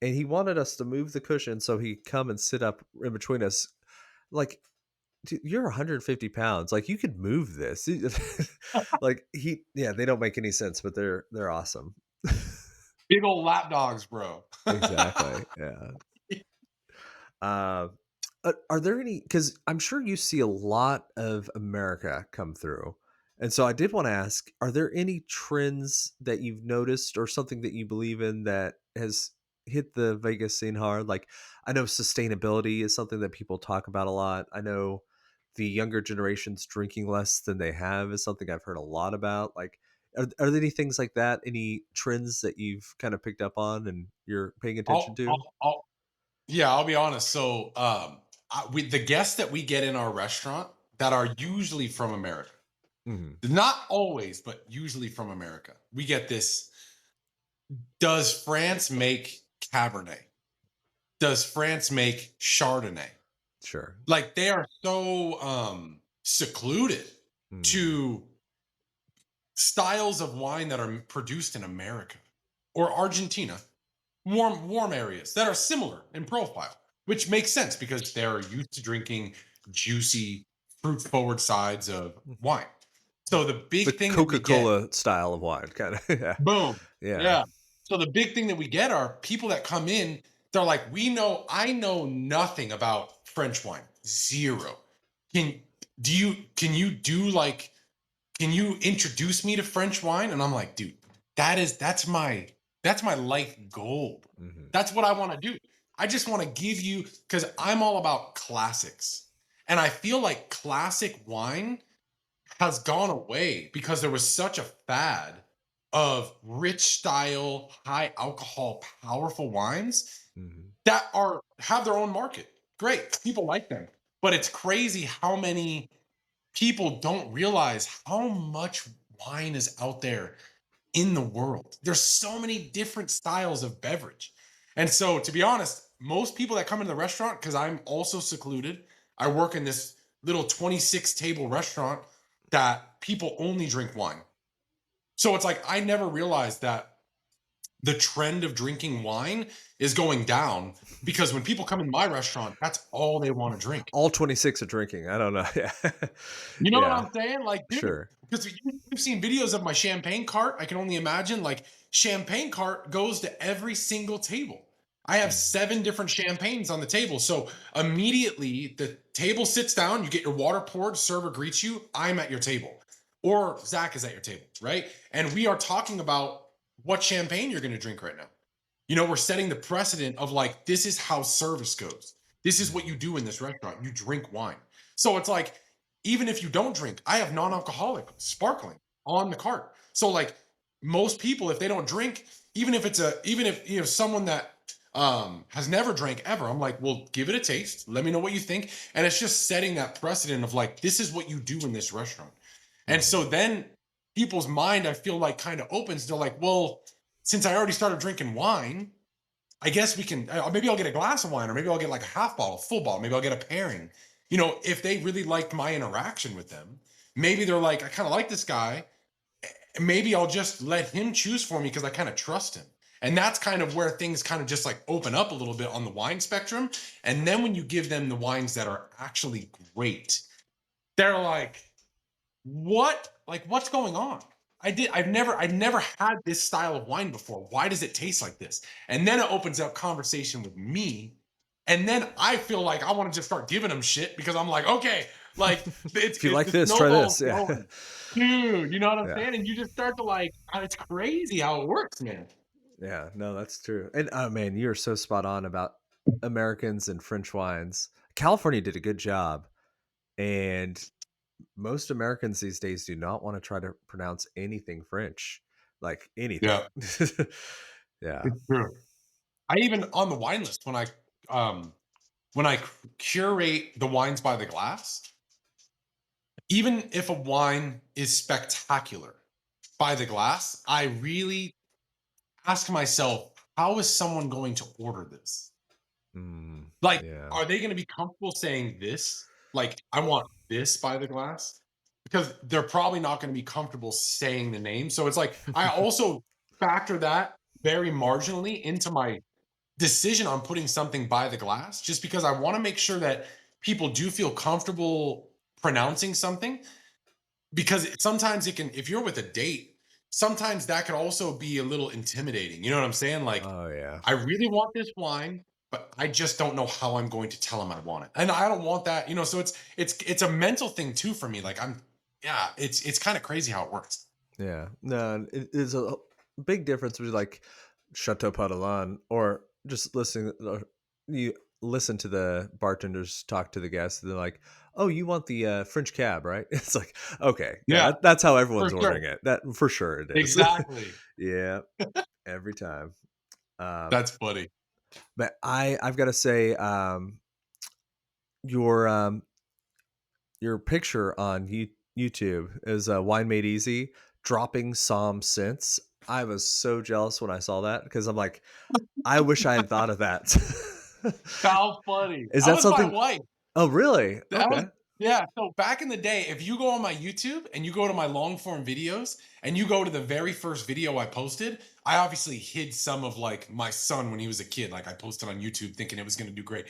and he wanted us to move the cushion so he come and sit up in between us. Like dude, you're 150 pounds. Like, you could move this. Like, yeah, they don't make any sense, but they're awesome. Big old lap dogs, bro. Exactly. Yeah. Uh, are there any? Because I'm sure you see a lot of America come through, and so I did want to ask: are there any trends that you've noticed, or something that you believe in that has hit the Vegas scene hard? Like, I know sustainability is something that people talk about a lot. I know the younger generations drinking less than they have is something I've heard a lot about. Like, are there any things like that? Any trends that you've kind of picked up on and you're paying attention I'll, to? I'll, I'll, yeah, I'll be honest. So, the guests that we get in our restaurant that are usually from America, Hmm. not always, but usually from America, we get this. Does France make Cabernet? Does France make Chardonnay? Sure. Like they are so secluded Mm. to styles of wine that are produced in America or Argentina, warm areas that are similar in profile, which makes sense because they're used to drinking juicy, fruit forward sides of wine. So the The big thing that we get, Coca-Cola style of wine, kinda, yeah. boom, Yeah. yeah. So the big thing that we get are people that come in. They're like, I know nothing about French wine, zero. Can can you do like can you introduce me to French wine? And I'm like, dude, that's my life goal. Mhm. That's what I want to do. I just want to give you because I'm all about classics. And I feel like classic wine has gone away because there was such a fad of rich style, high alcohol, powerful wines Mhm. that are have their own market. Great. People like them. But it's crazy how many people don't realize how much wine is out there in the world. There's so many different styles of beverage. And so, to be honest, most people that come into the restaurant, because I'm also secluded, I work in this little 26 table restaurant that people only drink wine. So it's like, I never realized that the trend of drinking wine is going down because when people come in my restaurant, that's all they want to drink. All 26 are drinking, I don't know, yeah. You know what Yeah, I'm saying? Like, dude, sure. because you've seen videos of my champagne cart. I can only imagine, like, champagne cart goes to every single table. I have Mhm. 7 different champagnes on the table. So immediately the table sits down, you get your water poured, server greets you, I'm at your table. Or Zach is at your table, right? And we are talking about what champagne you're going to drink right now. You know, we're setting the precedent of like, this is how service goes. This is what you Mhm. do in this restaurant. You drink wine. So it's like, even if you don't drink, I have non-alcoholic sparkling on the cart. So like most people, if they don't drink, even if you know someone that has never drank ever, I'm like, well, give it a taste. Let me know what you think. And it's just setting that precedent of like, this is what you do in this restaurant. And so Mhm. then people's mind, I feel like, kind of opens. They're like, well, since I already started drinking wine, I guess we can, maybe I'll get a glass of wine, or maybe I'll get like a half bottle, full bottle. Maybe I'll get a pairing. You know, if they really liked my interaction with them, maybe they're like, I kind of like this guy. And maybe I'll just let him choose for me because I kind of trust him. And that's kind of where things kind of just like open up a little bit on the wine spectrum. And then when you give them the wines that are actually great, they're like, what? Like, what's going on? I've never had this style of wine before. Why does it taste like this? And then it opens up conversation with me. And then I feel like I want to just start giving them shit because I'm like, okay, like If you it's like the this, try snowball's this, yeah. going. Dude, you know what I'm Yeah. saying? And you just start to like, it's crazy how it works, man. Yeah, no, that's true. And, oh, man, you're so spot on about Americans and French wines. California did a good job, and most Americans these days do not wanna try to pronounce anything French, like anything. Yeah, Yeah. it's true. I even on the wine list um when I curate the wines by the glass, even if a wine is spectacular by the glass, I really ask myself, how is someone going to order this? Mm, Like, yeah. are they going to be comfortable saying this? Like, I want this by the glass? Because they're probably not going to be comfortable saying the name. So it's like, I also factor that very marginally into my decision on putting something by the glass, just because I want to make sure that people do feel comfortable pronouncing something, because sometimes it can, if you're with a date, sometimes that could also be a little intimidating. You know what I'm saying? Like, Oh yeah. I really want this wine, but I just don't know how I'm going to tell him I want it. And I don't want that, so it's a mental thing too for me. Like, yeah, it's kind of crazy how it works. Yeah. No, it's a big difference between like Chateau Catalan or just listening. You listen to the bartenders talk to the guests. And they're like, "Oh, you want the French cab, right?" It's like, okay, yeah, Yeah, that's how for everyone's sure. ordering it. That for sure it is. Exactly. Yeah, every time. Um, That's funny. but I've got to say, your your picture on YouTube is Wine Made Easy dropping Psalm Synths. I was so jealous when I saw that because I'm like, I wish I had thought of that. How funny. Is That that was my something? wife. Oh, really? That was Okay. Yeah, so back in the day, if you go on my YouTube and you go to my long form videos and you go to the very first video I posted, I obviously hid some of like my son when he was a kid. Like, I posted on YouTube thinking it was going to do great.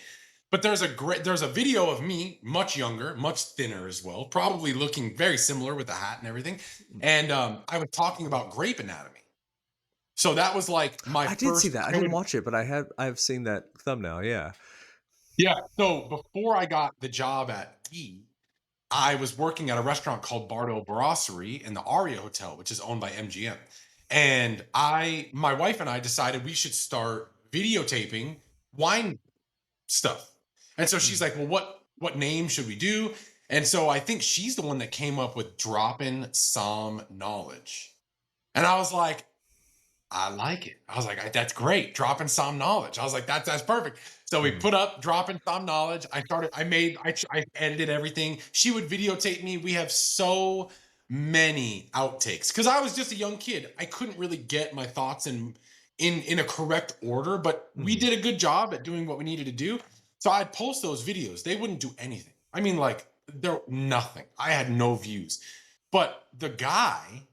But there's a video of me much younger, much thinner as well, probably looking very similar with the hat and everything. And I was talking about grape anatomy. So that was like my I did see first that. I I didn't would watch it, but I've seen that thumbnail. Yeah. Yeah, so before I got the job at E, I was working at a restaurant called Bardo Brasserie in the Aria Hotel, which is owned by MGM. And my wife and I decided we should start videotaping wine stuff. And so she's Mhm. like, "Well, what name should we do?" And so I think she's the one that came up with Droppin' Somm Knowledge. And I was like, I like it. I was like, that's great. Dropping some knowledge. I was like, that's perfect. So we Mhm. put up dropping some knowledge. I edited everything. She would videotape me. We have so many outtakes because I was just a young kid. I couldn't really get my thoughts in a correct order, but we Mhm. did a good job at doing what we needed to do. So I'd post those videos. They wouldn't do anything. I mean, like, they're nothing. I had no views. But the guy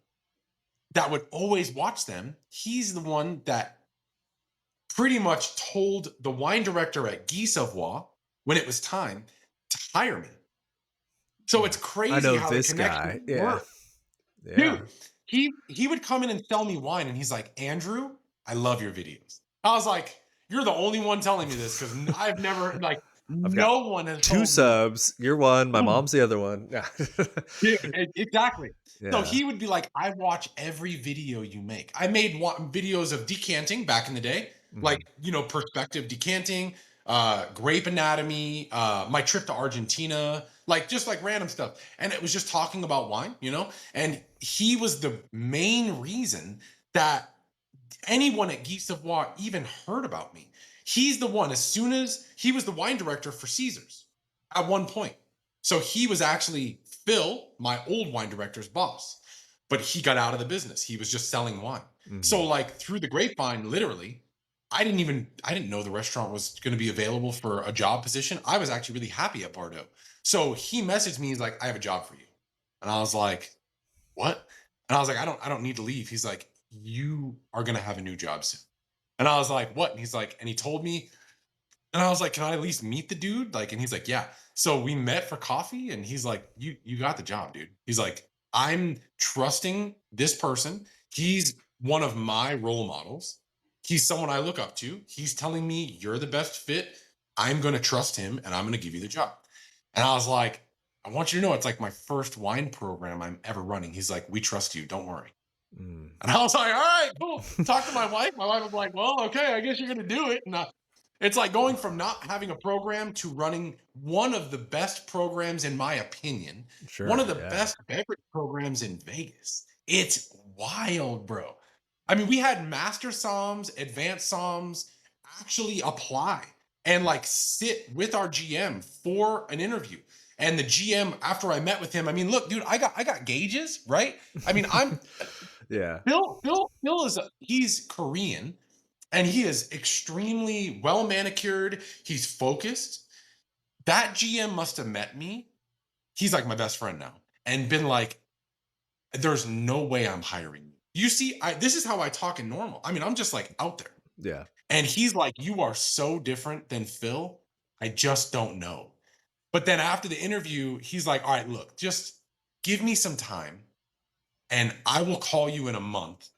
that would always watch them, he's the one that pretty much told the wine director at Guy Savoy when it was time to hire me. So it's I crazy know how the this connection guy. Yeah. works. Yeah. Dude, he would come in and sell me wine and he's like, "Andrew, I love your videos." I was like, "You're the only one telling me this because I've never, like, I've got no one has two told me." subs. You're one. My mom's the other one. Yeah. Dude, exactly. So Yeah. he would be like, "I watch every video you make." I made videos of decanting back in the day, like, Mhm. perspective decanting, grape anatomy, my trip to Argentina, like, just like random stuff. And it was just talking about wine. And he was the main reason that anyone at Guy Savoy even heard about me. He's the one, as soon as he was the wine director for Caesars at one point. So he was actually Phil, my old wine director's boss, but he got out of the business. He was just selling wine. So, Mhm. like, through the grapevine, literally, I didn't know the restaurant was going to be available for a job position. I was actually really happy at Bardo. So he messaged me. He's like, "I have a job for you." And I was like, "What?" And I was like, I don't need to leave." He's like, "You are gonna have a new job soon." And I was like, "What?" And he's like, and he told me, and I was like, "Can I at least meet the dude?" Like, and he's like, "Yeah." So we met for coffee, and he's like, "You got the job, dude." He's like, "I'm trusting this person. He's one of my role models. He's someone I look up to. He's telling me you're the best fit. I'm gonna trust him, and I'm gonna give you the job." And I was like, "I want you to know it's like my first wine program I'm ever running." He's like, "We trust you. Don't worry." Mm. And I was like, "All right, cool." Talk to my wife. My wife was like, "Well, okay, I guess you're gonna do it." And it's like going from not having a program to running one of the best programs, in my opinion, one of Sure. the Yeah. best beverage programs in Vegas. It's wild, bro. I mean, we had master somms, advanced somms actually apply and like sit with our GM for an interview. And the GM, after I met with him, I mean, look, dude, I got gauges, right? I mean, I'm Yeah. Phil he's Korean and he is extremely well manicured. He's focused. That GM must have met me. He's like my best friend now and been like, "There's no way I'm hiring you." You see, this is how I talk in normal. I mean, I'm just like out there. Yeah. And he's like, "You are so different than Phil. I just don't know." But then after the interview, he's like, all right, look, just give me some time and I will call you in a month.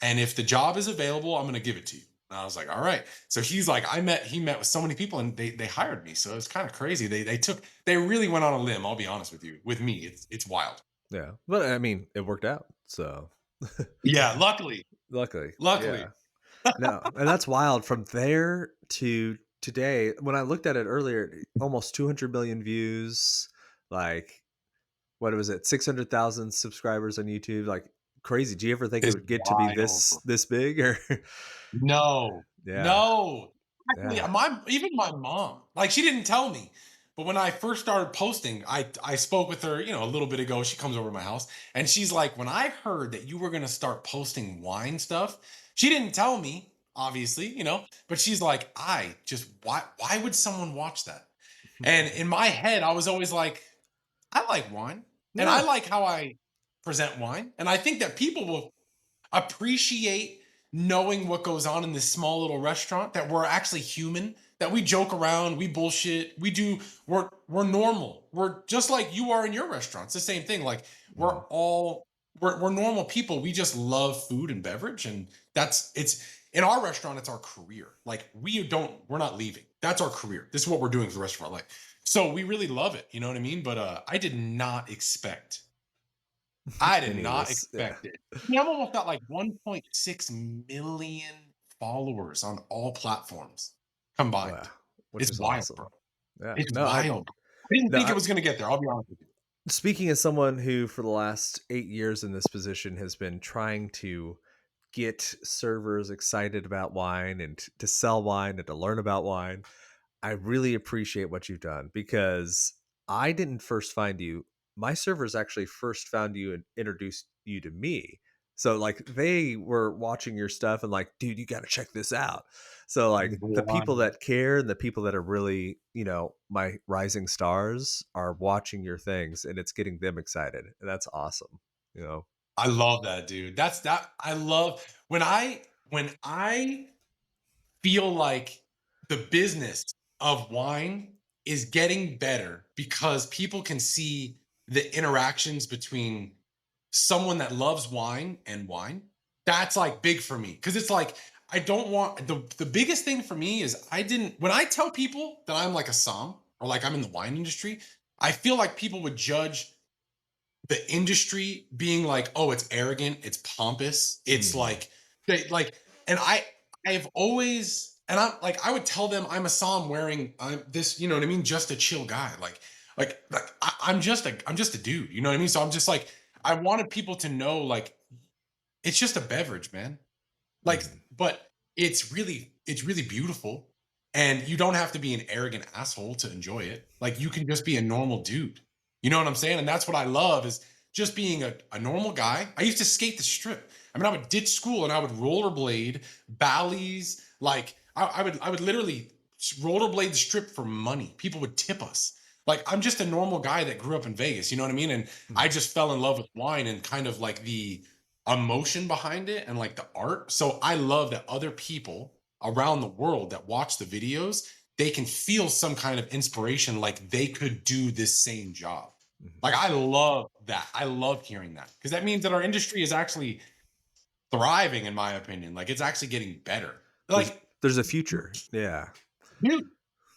And if the job is available, I'm going to give it to you. And I was like, all right. So he's like, he met with so many people and they hired me. So it was kind of crazy. They really went on a limb. I'll be honest with you. With me, it's wild. Yeah. But I mean, it worked out. So Yeah. Luckily, luckily. luckily. Yeah. No, and that's wild. From there to today, when I looked at it earlier, almost 200 million views, like what was it, 600,000 subscribers on YouTube, like crazy. Do you ever think it It's would get to be wild. this big or No, yeah. no. Actually, Yeah. even my mom, like she didn't tell me. But when I first started posting, I spoke with her, a little bit ago. She comes over to my house and she's like, when I heard that you were gonna start posting wine stuff, she didn't tell me, obviously, but she's like, why would someone watch that? And in my head, I was always like, I like wine and I Yeah. like how I present wine. And I think that people will appreciate knowing what goes on in this small little restaurant, that we're actually human, that we joke around, we bullshit, we're normal, we're just like you are in your restaurant. It's the same thing. Like we're Mhm. all we're normal people. We just love food and beverage, and it's in our restaurant, it's our career. Like we're not leaving. That's our career. This is what we're doing for the rest of our life, so we really love it. You know what I mean? But I did Any of not this. Yeah. expect it. We have almost got like 1.6 million followers on all platforms Wow. combined. Which It's is wild, bro. awesome. Yeah. It's No, I wild. I didn't no, think it I was gonna get there. I'll be honest with you. speaking as someone who for the last 8 years in this position has been trying to get servers excited about wine and to sell wine and to learn about wine, I really appreciate what you've done because I didn't first find you. My servers actually first found you and introduced you to me. So like they were watching your stuff and like, dude, you got to check this out. So like the people Wild. that care and the people that are really, my rising stars are watching your things and it's getting them excited. And that's awesome. You know. I love that, dude. I love when I feel like the business of wine is getting better because people can see the interactions between someone that loves wine and wine. That's like big for me because it's like I don't want the biggest thing for me is I didn't when I tell people that I'm like a somm or like I'm in the wine industry, I feel like people would judge the industry being like, oh, it's arrogant, it's pompous, it's Mhm. like like, and I've always, and I'm like, I would tell them I'm a psalm wearing this, you know what I mean, just a chill guy, I'm just a dude, you know what I mean. So I'm just like, I wanted people to know, like, it's just a beverage, man. Like, Mhm. but it's really beautiful, and you don't have to be an arrogant asshole to enjoy it. Like, you can just be a normal dude. You know what I'm saying? And that's what I love is just being a normal guy. I used to skate the strip. I mean, I would ditch school and I would rollerblade, Bally's. Like, I would literally rollerblade the strip for money. People would tip us. Like, I'm just a normal guy that grew up in Vegas. You know what I mean? And I Mhm. just fell in love with wine and kind of like the emotion behind it and like the art. So I love that other people around the world that watch the videos, they can feel some kind of inspiration, like they could do this same job. Mhm. Like, I love that. I love hearing that because that means that our industry is actually thriving, in my opinion. Like, it's actually getting better. There's Like, there's a future. Yeah. dude,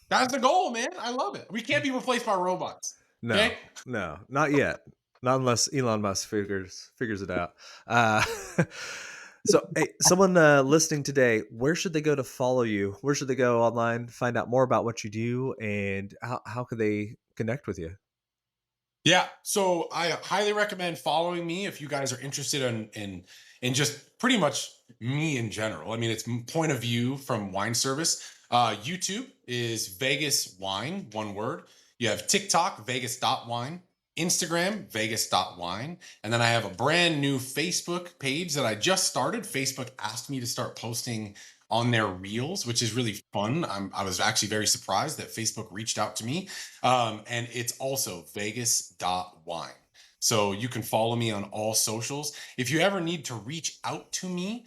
that's the goal, man. I love it. We can't be replaced by robots. No, Okay. no, not yet. Not unless Elon Musk figures it out. Uh, so, hey, someone listening today, where should they go to follow you? Where should they go online, find out more about what you do, and how could they connect with you? Yeah, so I highly recommend following me if you guys are interested in just pretty much me in general. I mean, it's point of view from wine service. YouTube is Vegas.Wine, one word. You have TikTok, Vegas.Wine, Instagram, Vegas.Wine, and then I have a brand new Facebook page that I just started. Facebook asked me to start posting on their reels, which is really fun. I was actually very surprised that Facebook reached out to me. And it's also Vegas.Wine. So you can follow me on all socials. If you ever need to reach out to me,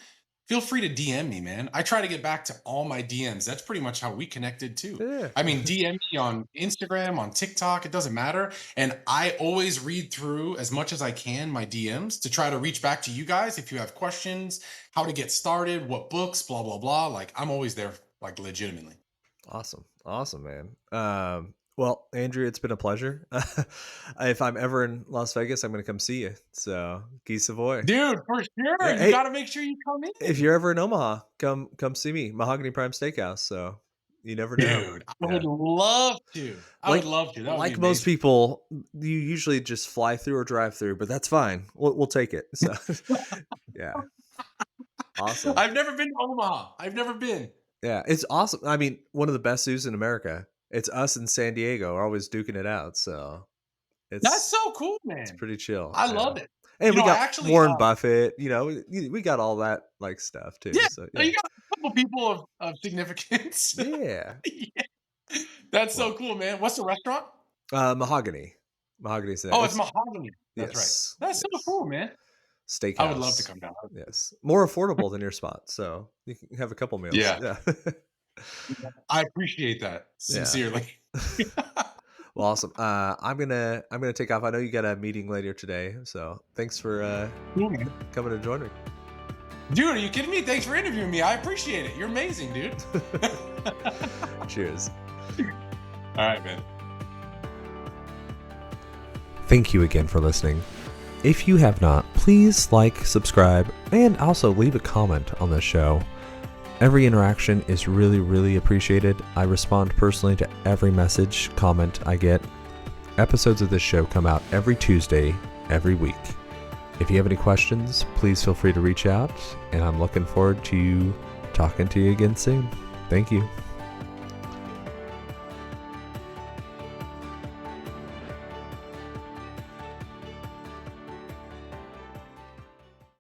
feel free to DM me, man. I try to get back to all my DMs. That's pretty much how we connected too. Yeah. I mean, DM me on Instagram, on TikTok, it doesn't matter. And I always read through as much as I can my DMs to try to reach back to you guys if you have questions, how to get started, what books, blah, blah, blah. Like, I'm always there, like, legitimately. Awesome, man. Well, Andrew, it's been a pleasure. If I'm ever in Las Vegas, I'm going to come see you. So, Guy Savoy. Dude, for sure. Yeah, You hey, got to make sure you come if in. you're ever in Omaha, come see me. Mahogany Prime Steakhouse. So, you never know. Dude, I would love to. I would love to. That would be Like most amazing. people, you usually just fly through or drive through, but that's fine. We'll take it. So, yeah, awesome. I've never been to Omaha. I've never been. Yeah, it's awesome. I mean, one of the best zoos in America. It's us in San Diego are always duking it out. So That's it's so cool, man. pretty chill. I Yeah. love it. And You we know, I got actually, Warren Buffett. We got all that like stuff too. yeah, So so yeah, you got a couple people of significance. yeah. Yeah. That's so Well, cool, man. What's the restaurant? mahogany. Mahogany's there. Oh, it's Mahogany. That's right. Yes, That's so yes. cool, man. I would love to Steakhouse. come down. Yes, more affordable than your spot, so you can have a couple meals. Yeah, Yeah, I appreciate that yeah. sincerely. Well, awesome. I'm gonna take off. I know you got a meeting later today, so thanks for Cool, man. coming to join me. Dude, are you kidding me? Thanks for interviewing me. I appreciate it. You're amazing, dude. Cheers. All right, man. Thank you again for listening. If you have not, please like, subscribe, and also leave a comment on this show. Every interaction is really, really appreciated. I respond personally to every message, comment I get. Episodes of this show come out every Tuesday, every week. If you have any questions, please feel free to reach out, and I'm looking forward to talking to you again soon. Thank you.